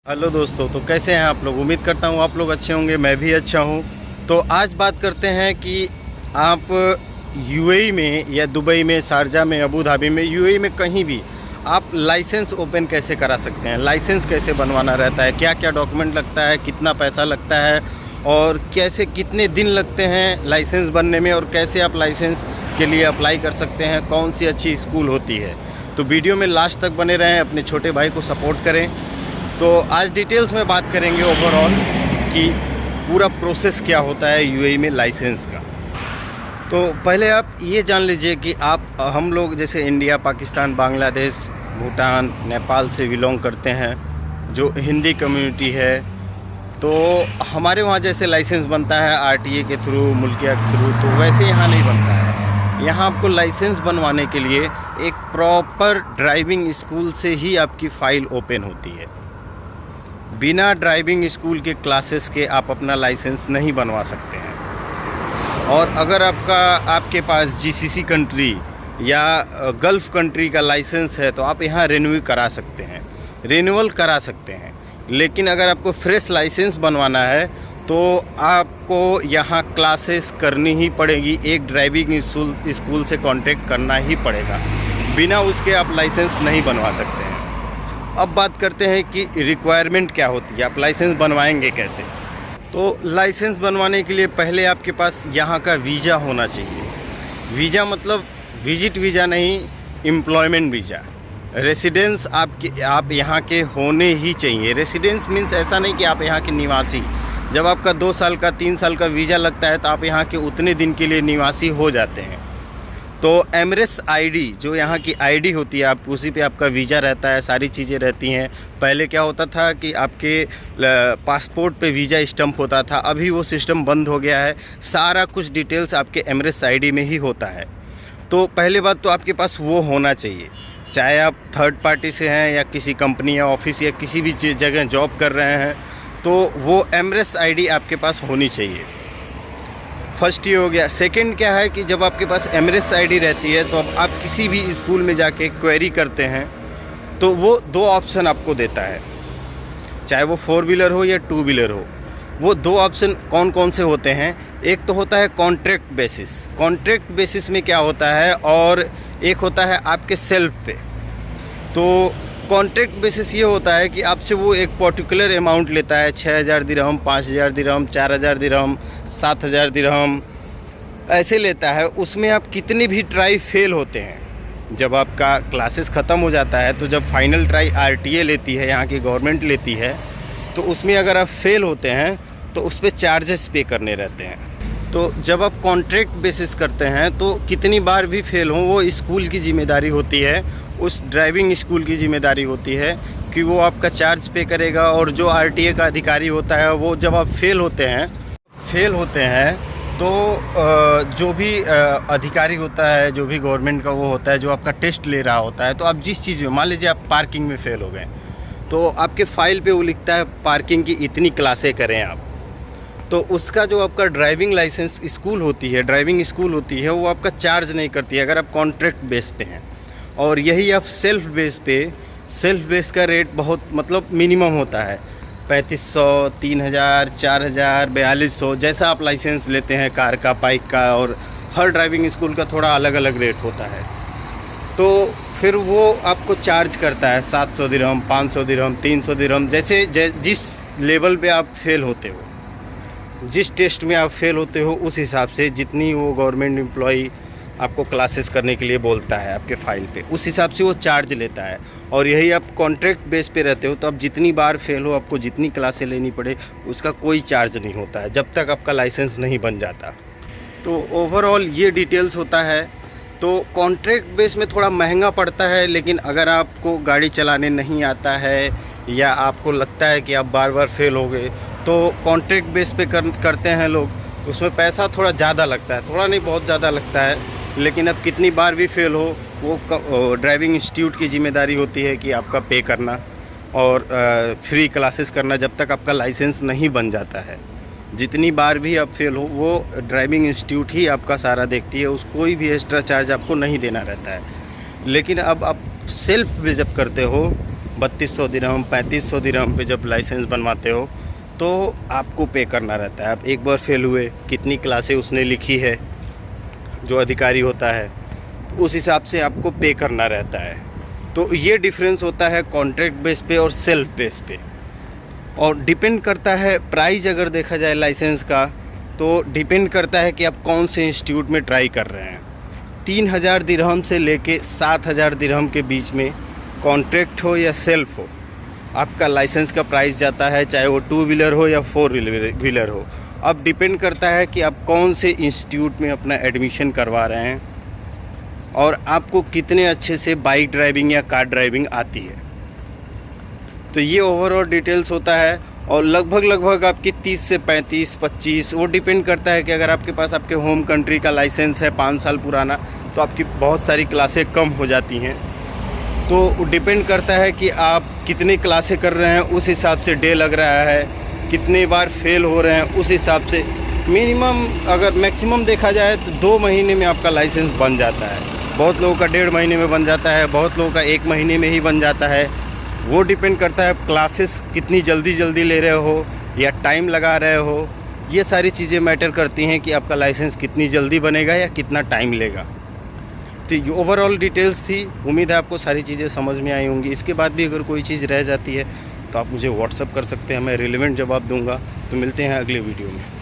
Hello दोस्तों, तो कैसे हैं आप लोग। उम्मीद करता हूँ आप लोग अच्छे होंगे, मैं भी अच्छा हूँ। तो आज बात करते हैं कि आप यूएई में या दुबई में, शारजा में, अबू धाबी में, यूएई में कहीं भी आप लाइसेंस ओपन कैसे करा सकते हैं, लाइसेंस कैसे बनवाना रहता है, क्या क्या डॉक्यूमेंट लगता है, कितना पैसा लगता है और कैसे कितने दिन लगते हैं लाइसेंस बनने में, और कैसे आप लाइसेंस के लिए अप्लाई कर सकते हैं, कौन सी अच्छी स्कूल होती है। तो वीडियो में लास्ट तक बने रहें, अपने छोटे भाई को सपोर्ट करें। तो आज डिटेल्स में बात करेंगे ओवरऑल कि पूरा प्रोसेस क्या होता है यूएई में लाइसेंस का। तो पहले आप ये जान लीजिए कि हम लोग जैसे इंडिया, पाकिस्तान, बांग्लादेश, भूटान, नेपाल से बिलोंग करते हैं, जो हिंदी कम्युनिटी है। तो हमारे वहाँ जैसे लाइसेंस बनता है आरटीए के थ्रू, मुल्किया के थ्रू, तो वैसे यहाँ नहीं बनता है। यहाँ आपको लाइसेंस बनवाने के लिए एक प्रॉपर ड्राइविंग स्कूल से ही आपकी फ़ाइल ओपन होती है। बिना ड्राइविंग स्कूल के क्लासेस के आप अपना लाइसेंस नहीं बनवा सकते हैं। और अगर आपके पास जीसीसी कंट्री या गल्फ़ कंट्री का लाइसेंस है तो आप यहाँ रिन्यू करा सकते हैं, रिन्यूअल करा सकते हैं। लेकिन अगर आपको फ्रेश लाइसेंस बनवाना है तो आपको यहाँ क्लासेस करनी ही पड़ेगी, एक ड्राइविंग स्कूल से कॉन्टेक्ट करना ही पड़ेगा। बिना उसके आप लाइसेंस नहीं बनवा सकते हैं। अब बात करते हैं कि रिक्वायरमेंट क्या होती है, आप लाइसेंस बनवाएंगे कैसे। तो लाइसेंस बनवाने के लिए पहले आपके पास यहाँ का वीज़ा होना चाहिए। वीज़ा मतलब विजिट वीज़ा नहीं, एम्प्लॉयमेंट वीज़ा। रेसिडेंस आप यहाँ के होने ही चाहिए। रेसिडेंस मीन्स ऐसा नहीं कि आप यहाँ के निवासी। जब आपका 2 साल का 3 साल का वीज़ा लगता है तो आप यहाँ के उतने दिन के लिए निवासी हो जाते हैं। तो एमरेस आईडी जो यहाँ की आईडी होती है, आप उसी पे आपका वीज़ा रहता है, सारी चीज़ें रहती हैं। पहले क्या होता था कि आपके पासपोर्ट पे वीज़ा स्टंप होता था, अभी वो सिस्टम बंद हो गया है। सारा कुछ डिटेल्स आपके एमरेस आईडी में ही होता है। तो पहले बात तो आपके पास वो होना चाहिए। चाहे आप थर्ड पार्टी से हैं या किसी कंपनी या ऑफिस या किसी भी जगह जॉब कर रहे हैं, तो वो एमरेस आईडी आपके पास होनी चाहिए। फर्स्ट ये हो गया। सेकंड क्या है कि जब आपके पास एमरेस आईडी रहती है तो अब आप किसी भी स्कूल में जाके क्वेरी करते हैं तो वो 2 ऑप्शन आपको देता है, चाहे वो 4 व्हीलर हो या 2 व्हीलर हो। वो 2 ऑप्शन कौन कौन से होते हैं। एक तो होता है कॉन्ट्रैक्ट बेसिस। कॉन्ट्रैक्ट बेसिस में क्या होता है, और एक होता है आपके सेल्फ पे। तो कॉन्ट्रैक्ट बेसिस ये होता है कि आपसे वो एक पर्टिकुलर अमाउंट लेता है, 6000 दिरहम, 5000 दिरहम, 4000 दिरहम, 7000 दिरहम, ऐसे लेता है। उसमें आप कितनी भी ट्राई फेल होते हैं, जब आपका क्लासेस ख़त्म हो जाता है तो जब फाइनल ट्राई आरटीए लेती है, यहाँ की गवर्नमेंट लेती है, तो उसमें अगर आप फेल होते हैं तो उस पर चार्जेस पे करने रहते हैं। तो जब आप कॉन्ट्रैक्ट बेसिस करते हैं तो कितनी बार भी फेल हो वो स्कूल की ज़िम्मेदारी होती है, उस ड्राइविंग स्कूल की ज़िम्मेदारी होती है कि वो आपका चार्ज पे करेगा। और जो आरटीए का अधिकारी होता है वो जब आप फेल होते हैं तो जो भी अधिकारी होता है, जो भी गवर्नमेंट का वो होता है, जो आपका टेस्ट ले रहा होता है, तो आप जिस चीज़ में, मान लीजिए आप पार्किंग में फ़ेल हो गए, तो आपके फ़ाइल पे वो लिखता है पार्किंग की इतनी क्लासें करें आप। तो उसका जो आपका ड्राइविंग लाइसेंस स्कूल होती है, ड्राइविंग स्कूल होती है, वो आपका चार्ज नहीं करती है अगर आप कॉन्ट्रैक्ट बेस पे हैं। और यही आप सेल्फ बेस का रेट बहुत मतलब मिनिमम होता है, 3500, 3000, 4000, 4200, जैसा आप लाइसेंस लेते हैं कार का, बाइक का, और हर ड्राइविंग स्कूल का थोड़ा अलग अलग रेट होता है। तो फिर वो आपको चार्ज करता है 700 दिरहम, 500 दिरहम, 300 दिरहम, जैसे जिस लेवल पे आप फेल होते हो, जिस टेस्ट में आप फेल होते हो, उस हिसाब से जितनी वो गवर्नमेंट एम्प्लॉई आपको क्लासेस करने के लिए बोलता है आपके फ़ाइल पे, उस हिसाब से वो चार्ज लेता है। और यही आप कॉन्ट्रैक्ट बेस पे रहते हो तो आप जितनी बार फेल हो, आपको जितनी क्लासें लेनी पड़े, उसका कोई चार्ज नहीं होता है जब तक आपका लाइसेंस नहीं बन जाता। तो ओवरऑल ये डिटेल्स होता है। तो कॉन्ट्रैक्ट बेस में थोड़ा महंगा पड़ता है, लेकिन अगर आपको गाड़ी चलाने नहीं आता है या आपको लगता है कि आप बार बार फेल हो गए, तो कॉन्ट्रैक्ट बेस पे करते हैं लोग, तो उसमें पैसा थोड़ा ज़्यादा लगता है, थोड़ा नहीं बहुत ज़्यादा लगता है। लेकिन अब कितनी बार भी फेल हो, वो ड्राइविंग इंस्टीट्यूट की ज़िम्मेदारी होती है कि आपका पे करना और फ्री क्लासेस करना जब तक आपका लाइसेंस नहीं बन जाता है। जितनी बार भी आप फेल हो वो ड्राइविंग इंस्टीट्यूट ही आपका सारा देखती है, उस कोई भी एक्स्ट्रा चार्ज आपको नहीं देना रहता है। लेकिन अब आप सेल्फ पे जब करते हो, 3200 दिरहम 3500 दिरहम पे जब लाइसेंस बनवाते हो तो आपको पे करना रहता है। आप एक बार फेल हुए, कितनी क्लासें उसने लिखी है जो अधिकारी होता है, उस हिसाब से आपको पे करना रहता है। तो ये डिफरेंस होता है कॉन्ट्रैक्ट बेस पे और सेल्फ बेस पे। और डिपेंड करता है प्राइस, अगर देखा जाए लाइसेंस का तो डिपेंड करता है कि आप कौन से इंस्टीट्यूट में ट्राई कर रहे हैं। 3000 दिरहम से लेके 7000 दिरहम के बीच में कॉन्ट्रैक्ट हो या सेल्फ हो, आपका लाइसेंस का प्राइस जाता है, चाहे वो 2 व्हीलर हो या 4 व्हीलर हो। अब डिपेंड करता है कि आप कौन से इंस्टीट्यूट में अपना एडमिशन करवा रहे हैं और आपको कितने अच्छे से बाइक ड्राइविंग या कार ड्राइविंग आती है। तो ये ओवरऑल डिटेल्स होता है। और लगभग आपकी 30 से 35 25 वो डिपेंड करता है कि अगर आपके पास आपके होम कंट्री का लाइसेंस है 5 साल पुराना तो आपकी बहुत सारी क्लासें कम हो जाती हैं। तो डिपेंड करता है कि आप कितनी क्लासें कर रहे हैं, उस हिसाब से डे लग रहा है, कितने बार फेल हो रहे हैं उस हिसाब से। मिनिमम अगर मैक्सिमम देखा जाए तो 2 महीने में आपका लाइसेंस बन जाता है। बहुत लोगों का 1.5 महीने में बन जाता है, बहुत लोगों का 1 महीने में ही बन जाता है। वो डिपेंड करता है क्लासेस कितनी जल्दी ले रहे हो या टाइम लगा रहे हो। ये सारी चीज़ें मैटर करती हैं कि आपका लाइसेंस कितनी जल्दी बनेगा या कितना टाइम लेगा। तो ये ओवरऑल डिटेल्स थी। उम्मीद है आपको सारी चीज़ें समझ में आई होंगी। इसके बाद भी अगर कोई चीज़ रह जाती है तो आप मुझे व्हाट्सअप कर सकते हैं, मैं रिलेवेंट जवाब दूंगा। तो मिलते हैं अगले वीडियो में।